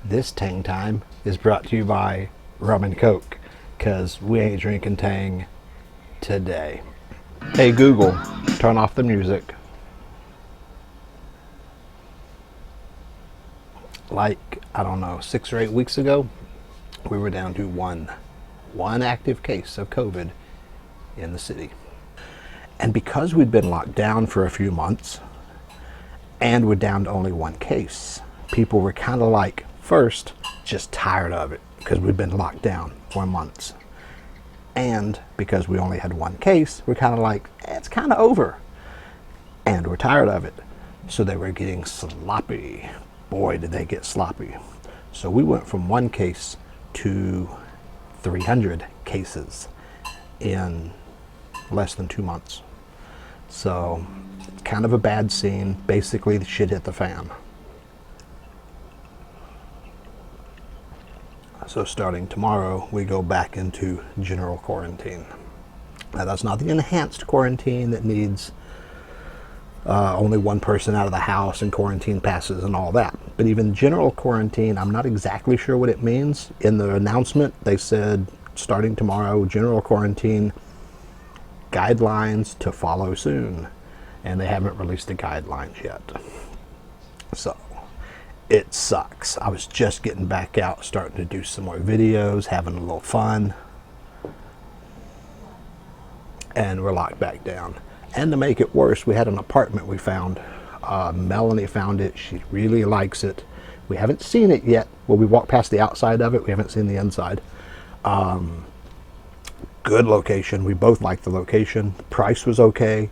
This Tang Time is brought to you by Rum and Coke, because we ain't drinking Tang today. Hey Google, turn off the music. Like, I don't know, 6 or 8 weeks ago, we were down to one active case of COVID in the city. And because we'd been locked down for a few months, and we're down to only one case, people were kind of like, first, just tired of it because we've been locked down for months. And because we only had one case, we're kind of like, it's kind of over. And we're tired of it. So they were getting sloppy. Boy, did they get sloppy. So we went from one case to 300 cases in less than 2 months. So it's kind of a bad scene. Basically, the shit hit the fan. So starting tomorrow, we go back into general quarantine. Now that's not the enhanced quarantine that needs only one person out of the house and quarantine passes and all that. But even general quarantine, I'm not exactly sure what it means. In the announcement, they said starting tomorrow, general quarantine, guidelines to follow soon. And they haven't released the guidelines yet. So it sucks. I was just getting back out, starting to do some more videos, having a little fun. And we're locked back down. And to make it worse, we had an apartment we found. Melanie found it. She really likes it. We haven't seen it yet. Well, we walked past the outside of it. We haven't seen the inside. Good location. We both like the location. The price was okay.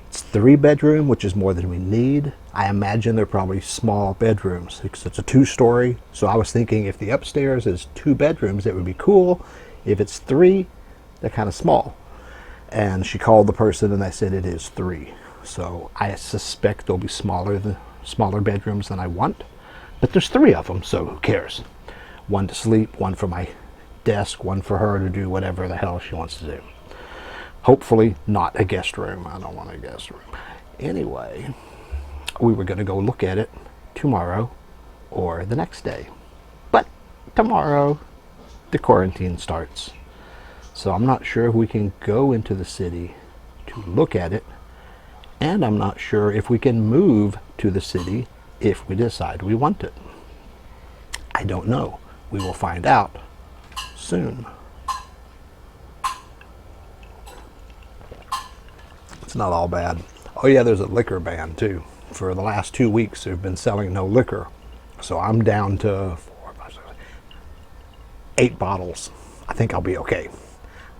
It's 3-bedroom, which is more than we need. I imagine they're probably small bedrooms because it's a 2-story. So I was thinking if the upstairs is 2 bedrooms, it would be cool. If it's 3, they're kind of small. And she called the person and they said it is 3. So I suspect they'll be smaller bedrooms than I want. But there's 3 of them, so who cares? One to sleep, one for my desk, one for her to do whatever the hell she wants to do. Hopefully not a guest room. I don't want a guest room. Anyway, we were going to go look at it tomorrow or the next day. But tomorrow, the quarantine starts. So I'm not sure if we can go into the city to look at it. And I'm not sure if we can move to the city if we decide we want it. I don't know. We will find out soon. It's not all bad. Oh yeah, there's a liquor ban too. For the last 2 weeks, they've been selling no liquor. So I'm down to 8 bottles. I think I'll be okay.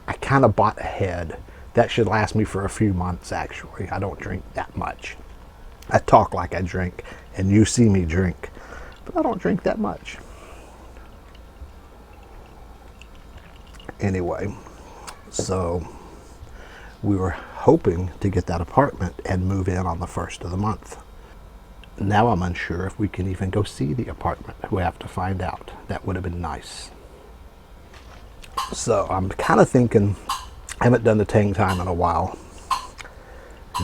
I kind of bought ahead. That should last me for a few months, actually. I don't drink that much. I talk like I drink, and you see me drink, but I don't drink that much. Anyway, so we were hoping to get that apartment and move in on the 1st of the month. Now I'm unsure if we can even go see the apartment. We have to find out. That would have been nice. So I'm kind of thinking, I haven't done the Tang Time in a while.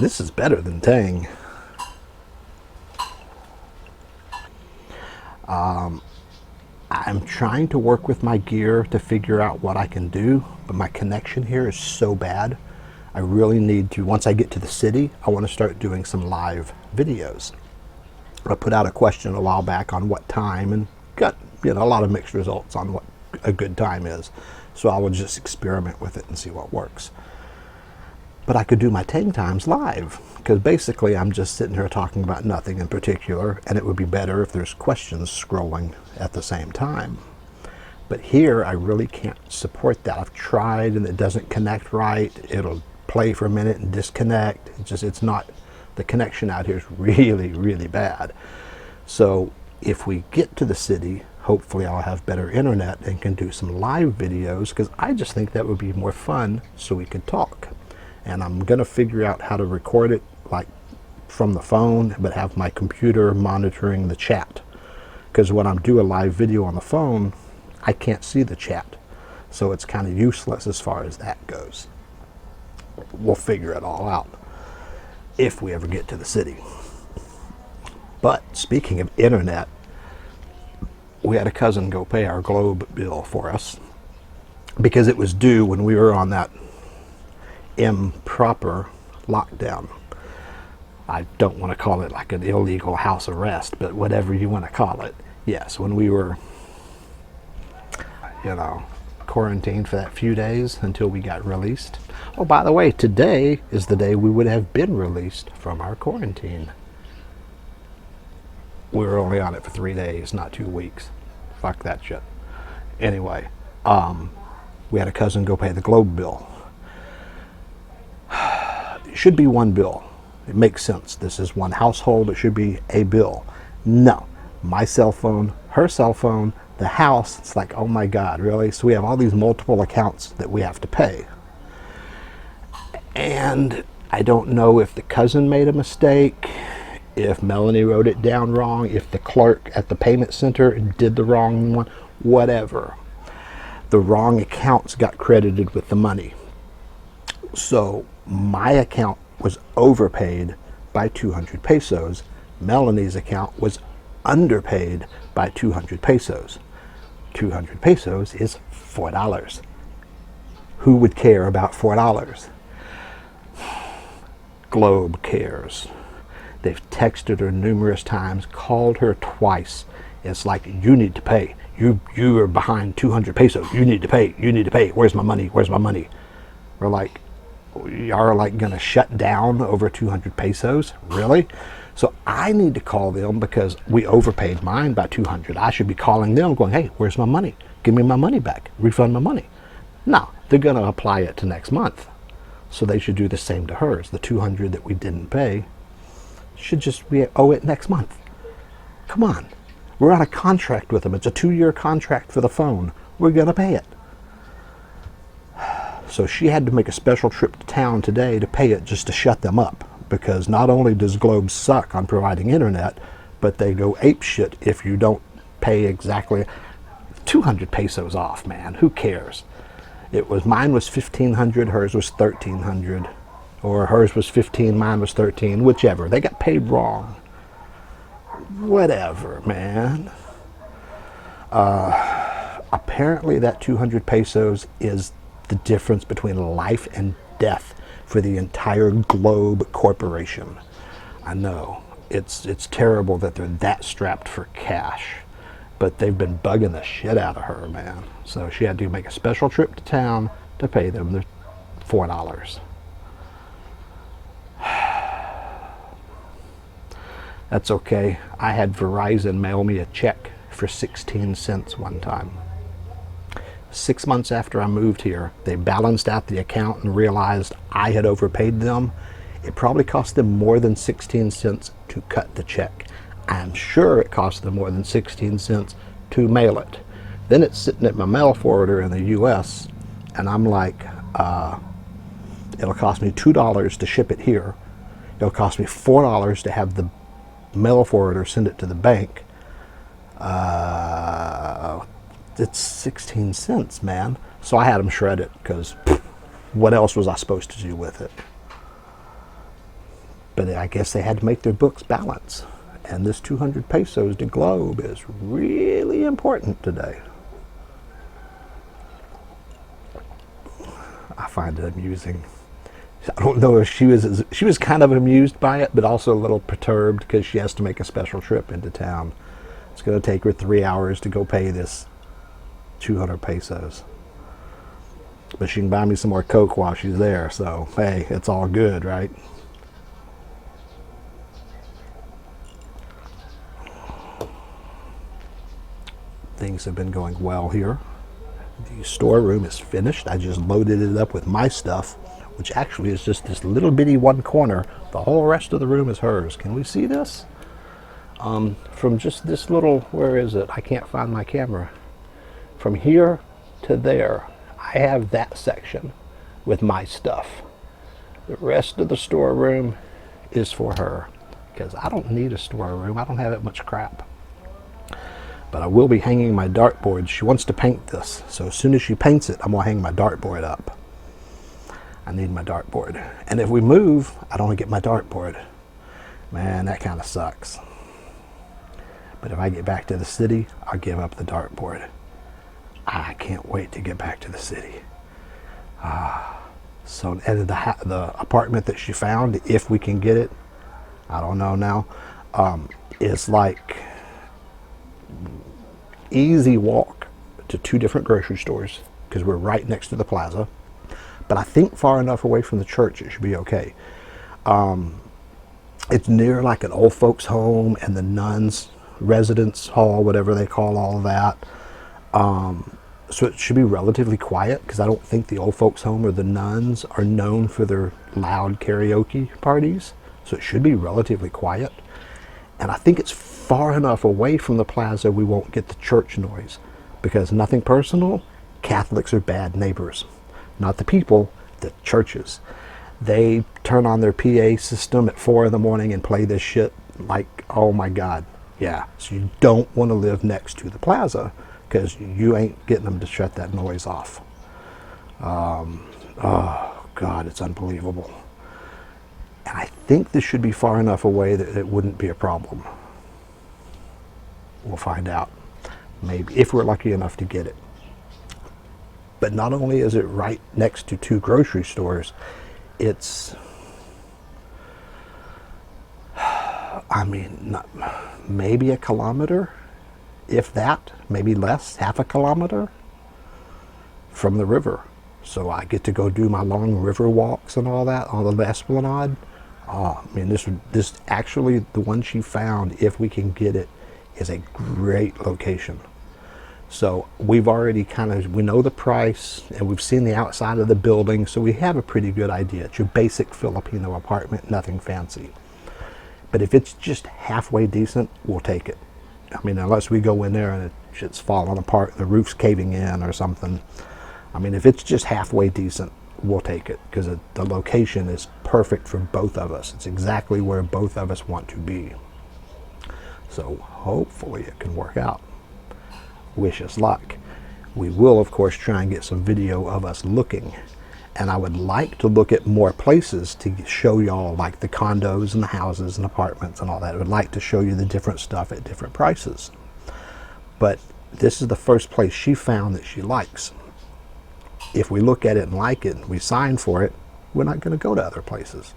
This is better than Tang. I'm trying to work with my gear to figure out what I can do, but my connection here is so bad. I really need to, once I get to the city, I want to start doing some live videos. I put out a question a while back on what time and got, a lot of mixed results on what a good time is. So I will just experiment with it and see what works. But I could do my Tang Times live, because basically I'm just sitting here talking about nothing in particular, and it would be better if there's questions scrolling at the same time. But here I really can't support that. I've tried and it doesn't connect right. It'll play for a minute and disconnect. It's not, the connection out here is really, really bad. So if we get to the city, hopefully I'll have better internet and can do some live videos, because I just think that would be more fun so we could talk. And I'm going to figure out how to record it like from the phone, but have my computer monitoring the chat. Because when I'm doing a live video on the phone, I can't see the chat. So it's kind of useless as far as that goes. We'll figure it all out if we ever get to the city. But speaking of internet, we had a cousin go pay our Globe bill for us because it was due when we were on that improper lockdown. I don't want to call it like an illegal house arrest, but whatever you want to call it. Yes, when we were, you know, quarantined for that few days until we got released. Oh, by the way, today is the day we would have been released from our quarantine. We were only on it for 3 days, not 2 weeks. Fuck that shit. Anyway, we had a cousin go pay the Globe bill. It should be one bill. It makes sense. This is one household. It should be a bill. No. My cell phone, her cell phone, the house. It's like, oh my God, really? So we have all these multiple accounts that we have to pay. And I don't know if the cousin made a mistake, if Melanie wrote it down wrong, if the clerk at the payment center did the wrong one, whatever. The wrong accounts got credited with the money. So my account was overpaid by 200 pesos. Melanie's account was underpaid by 200 pesos. 200 pesos is $4. Who would care about $4? Globe cares. They've texted her numerous times, called her twice. It's like, you need to pay. You are behind 200 pesos. You need to pay. You need to pay. Where's my money? Where's my money? We're like, y'all are like going to shut down over 200 pesos? Really? So I need to call them because we overpaid mine by 200. I should be calling them going, hey, where's my money? Give me my money back. Refund my money. No, they're going to apply it to next month. So they should do the same to hers. The 200 that we didn't pay should just, we owe it next month. Come on. We're on a contract with them. It's a 2-year contract for the phone. We're going to pay it. So she had to make a special trip to town today to pay it just to shut them up. Because not only does Globe suck on providing internet, but they go apeshit if you don't pay exactly 200 pesos off, man. Who cares? It was, mine was 1,500, hers was 1,300. Or hers was 15, mine was 13, whichever. They got paid wrong. Whatever, man. Apparently that 200 pesos is the difference between life and death for the entire Globe Corporation. I know, it's terrible that they're that strapped for cash, but they've been bugging the shit out of her, man. So she had to make a special trip to town to pay them the $4. That's okay. I had Verizon mail me a check for 16 cents one time. 6 months after I moved here, they balanced out the account and realized I had overpaid them. It probably cost them more than 16 cents to cut the check. I'm sure it cost them more than 16 cents to mail it. Then it's sitting at my mail forwarder in the US, and I'm like, it'll cost me $2 to ship it here. It'll cost me $4 to have the mail forwarder send it to the bank. It's 16 cents, man. So I had them shred it because what else was I supposed to do with it? But I guess they had to make their books balance. And this 200 pesos to Globe is really important today. I find it amusing. I don't know if she was kind of amused by it, but also a little perturbed because she has to make a special trip into town. It's going to take her 3 hours to go pay this 200 pesos. But she can buy me some more Coke while she's there, so hey, it's all good, right? Things have been going well here. The storeroom is finished. I just loaded it up with my stuff, which actually is just this little bitty one corner. The whole rest of the room is hers. Can we see this? From just this little, where is it? I can't find my camera. From here to there, I have that section with my stuff. The rest of the storeroom is for her because I don't need a storeroom. I don't have that much crap. But I will be hanging my dartboard. She wants to paint this, so as soon as she paints it, I'm gonna hang my dartboard up. I need my dartboard. And if we move, I don't get my dartboard. Man, that kind of sucks. But if I get back to the city, I'll give up the dartboard. I can't wait to get back to the city. So, and the apartment that she found, if we can get it, I don't know now, is like easy walk to 2 different grocery stores because we're right next to the plaza. But I think far enough away from the church it should be okay. It's near like an old folks home and the nuns residence hall, whatever they call all of that. So it should be relatively quiet because I don't think the old folks home or the nuns are known for their loud karaoke parties. So it should be relatively quiet. And I think it's far enough away from the plaza we won't get the church noise, because nothing personal, Catholics are bad neighbors. Not the people, the churches. They turn on their PA system at 4 in the morning and play this shit like, oh my God. Yeah, so you don't want to live next to the plaza because you ain't getting them to shut that noise off. Oh God, it's unbelievable. And I think this should be far enough away that it wouldn't be a problem. We'll find out. Maybe, if we're lucky enough to get it. But not only is it right next to 2 grocery stores, it's, I mean, maybe a kilometer, if that, maybe less, half a kilometer from the river. So I get to go do my long river walks and all that on the Esplanade. Oh, I mean, this actually, the one she found, if we can get it, is a great location. So we've already we know the price and we've seen the outside of the building, so we have a pretty good idea. It's your basic Filipino apartment, nothing fancy. But if it's just halfway decent, we'll take it. I mean, unless we go in there and shit's falling apart, the roof's caving in or something. I mean, if it's just halfway decent, we'll take it, because the location is perfect for both of us. It's exactly where both of us want to be. So hopefully it can work out. Wish us luck. We will, of course, try and get some video of us looking. And I would like to look at more places to show y'all, like the condos and the houses and apartments and all that. I would like to show you the different stuff at different prices. But this is the first place she found that she likes. If we look at it and like it and we sign for it, we're not going to go to other places.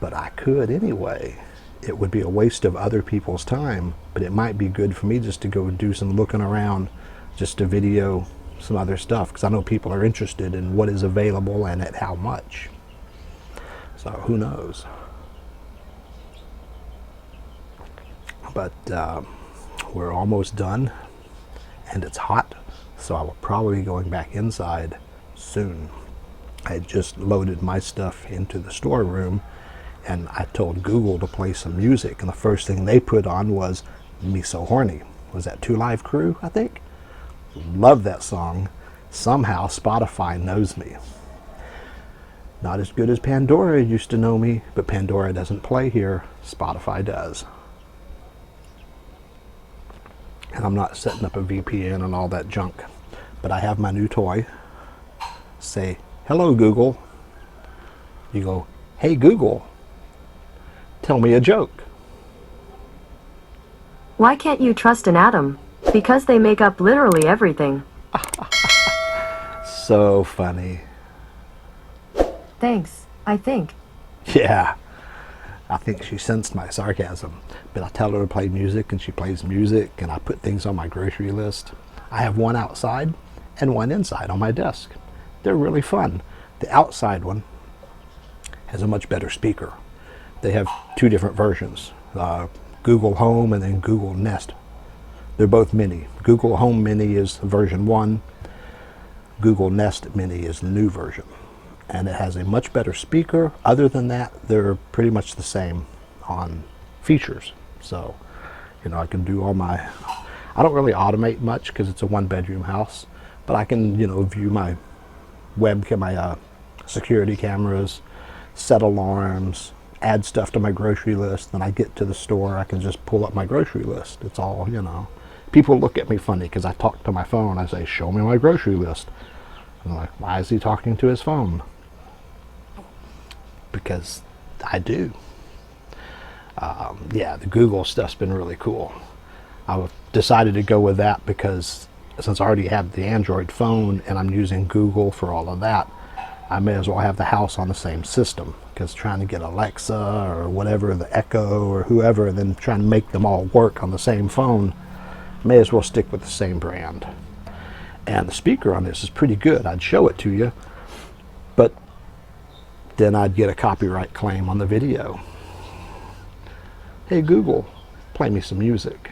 But I could anyway. It would be a waste of other people's time, but it might be good for me just to go do some looking around, just to video some other stuff, because I know people are interested in what is available and at how much. So who knows? But we're almost done and it's hot, so I will probably be going back inside soon. I just loaded my stuff into the storeroom and I told Google to play some music, and the first thing they put on was Me So Horny. Was that 2 Live Crew, I think? Love that song. Somehow Spotify knows me. Not as good as Pandora used to know me, but Pandora doesn't play here. Spotify does. And I'm not setting up a VPN and all that junk. But I have my new toy. Say, hello Google. You go, hey Google, tell me a joke. Why can't you trust an atom? Because they make up literally everything. So funny. Thanks, I think. Yeah, I think she sensed my sarcasm. But I tell her to play music and she plays music, and I put things on my grocery list. I have one outside and one inside on my desk. They're really fun. The outside one has a much better speaker. They have 2 different versions, Google Home and then Google Nest. They're both mini. Google Home Mini is version 1. Google Nest Mini is the new version. And it has a much better speaker. Other than that, they're pretty much the same on features. So, you know, I can do all my, I don't really automate much because it's a 1-bedroom house, but I can, you know, view my webcam, my security cameras, set alarms, add stuff to my grocery list. Then I get to the store, I can just pull up my grocery list. It's all, you know. People look at me funny because I talk to my phone. I say, show me my grocery list. And they're like, why is he talking to his phone? Because I do. Yeah, the Google stuff's been really cool. I decided to go with that because since I already have the Android phone and I'm using Google for all of that, I may as well have the house on the same system, because trying to get Alexa or whatever, the Echo or whoever, and then trying to make them all work on the same phone, may as well stick with the same brand. And the speaker on this is pretty good. I'd show it to you, but then I'd get a copyright claim on the video. Hey Google, play me some music.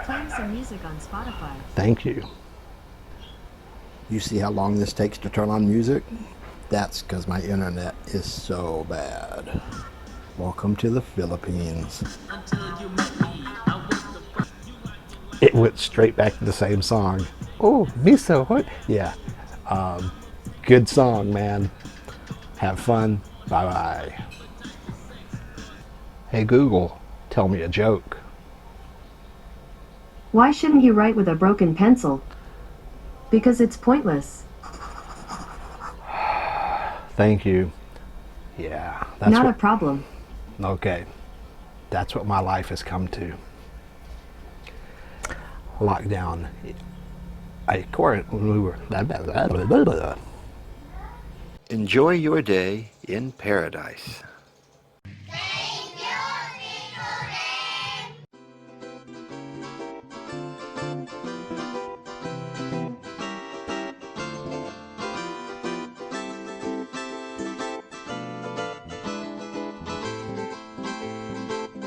Playing some music on Spotify. Thank you. You see how long this takes to turn on music? That's because my internet is so bad. Welcome to the Philippines. It went straight back to the same song. Oh, miso, what? Yeah. Good song, man. Have fun. Bye-bye. Hey Google, tell me a joke. Why shouldn't you write with a broken pencil? Because it's pointless. Thank you. Yeah, that's Not a what, problem. okay. That's what my life has come to. Lockdown. Enjoy your day in paradise.